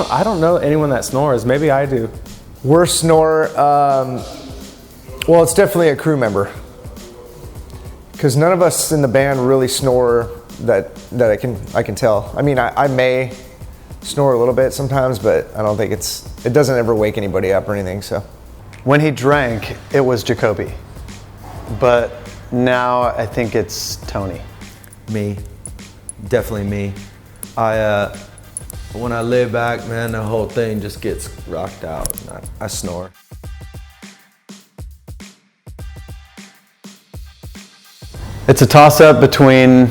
I don't know anyone that snores. Maybe I do. Worst snorer, well, it's definitely a crew member. Because none of us in the band really snore that I can tell. I mean, I may snore a little bit sometimes, but I don't think it doesn't ever wake anybody up or anything, so. When he drank, it was Jacoby. But now I think it's Tony. Me. Definitely me. When I lay back, man, the whole thing just gets rocked out. I snore. It's a toss-up between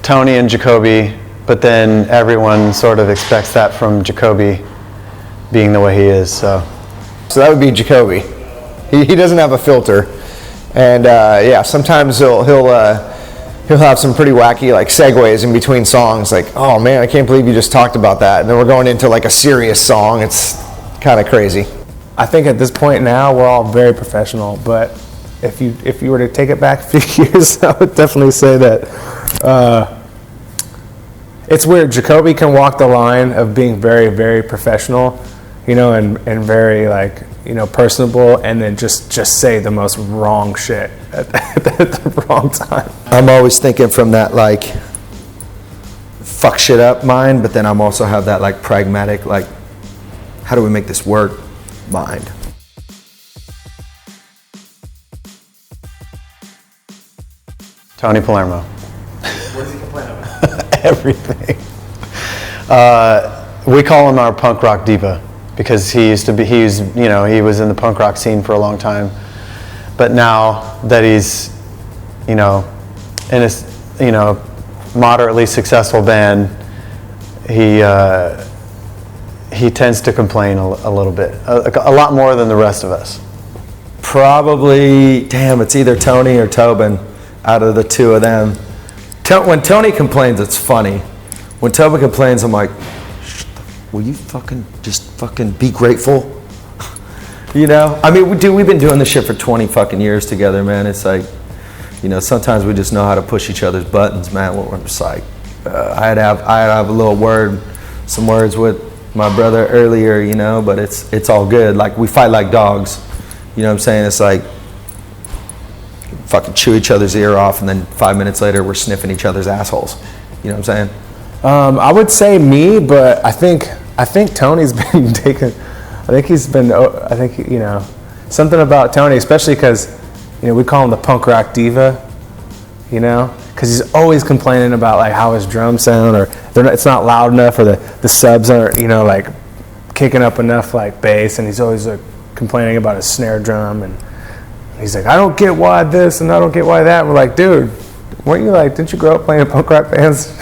Tony and Jacoby, but then everyone sort of expects that from Jacoby being the way he is, so. So that would be Jacoby. He doesn't have a filter. And yeah, sometimes he'll have some pretty wacky like segues in between songs, like, oh man, I can't believe you just talked about that. And then we're going into like a serious song. It's kind of crazy. I think at this point now we're all very professional, but if you were to take it back a few years, I would definitely say that it's weird. Jacoby can walk the line of being very, very professional, you know, and very like, you know, personable, and then just say the most wrong shit at the wrong time. I'm always thinking from that like fuck shit up mind, but then I'm also have that like pragmatic, like how do we make this work mind. Tony Palermo. What does he complain about? Everything. We call him our punk rock diva because he was in the punk rock scene for a long time. But now that he's, you know, in a, moderately successful band, he tends to complain a little bit, a lot more than the rest of us. Probably, damn, it's either Tony or Tobin out of the two of them. When Tony complains, it's funny. When Tobin complains, I'm like, will you fucking be grateful? You know? I mean, we've been doing this shit for 20 fucking years together, man. It's like, you know, sometimes we just know how to push each other's buttons, man. We're just like, I had to have a little some words with my brother earlier, you know, but it's all good. Like, we fight like dogs. You know what I'm saying? It's like, fucking chew each other's ear off, and then 5 minutes later, we're sniffing each other's assholes. You know what I'm saying? I would say me, but I think Tony's been taken. I think you know, something about Tony, especially because, you know, we call him the punk rock diva, you know, because he's always complaining about like how his drums sound, or it's not loud enough, or the subs aren't, you know, like kicking up enough like bass, and he's always like complaining about his snare drum, and he's like, I don't get why this and I don't get why that. And we're like, dude, weren't you like, didn't you grow up playing punk rock bands?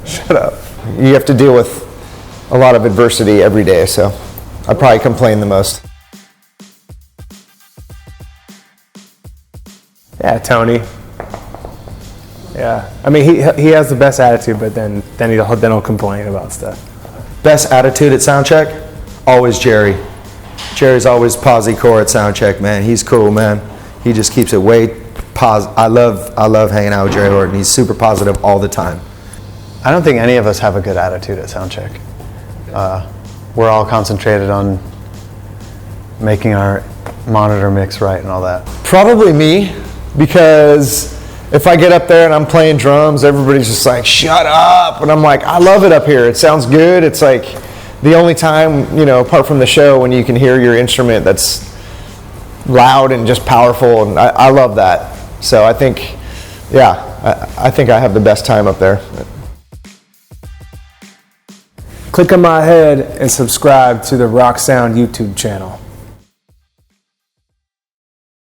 Shut up. You have to deal with a lot of adversity every day, so I probably complain the most. Yeah, Tony. Yeah, I mean, he has the best attitude, but then he'll complain about stuff. Best attitude at soundcheck? Always Jerry. Jerry's always posi-core at soundcheck, man. He's cool, man. He just keeps it way positive. I love hanging out with Jerry Horton. He's super positive all the time. I don't think any of us have a good attitude at soundcheck. We're all concentrated on making our monitor mix right and all that. Probably me, because if I get up there and I'm playing drums, everybody's just like, shut up. And I'm like, I love it up here. It sounds good. It's like the only time, you know, apart from the show, when you can hear your instrument that's loud and just powerful. And I love that. So I think, yeah, I think I have the best time up there. Click on my head and subscribe to the Rock Sound YouTube channel.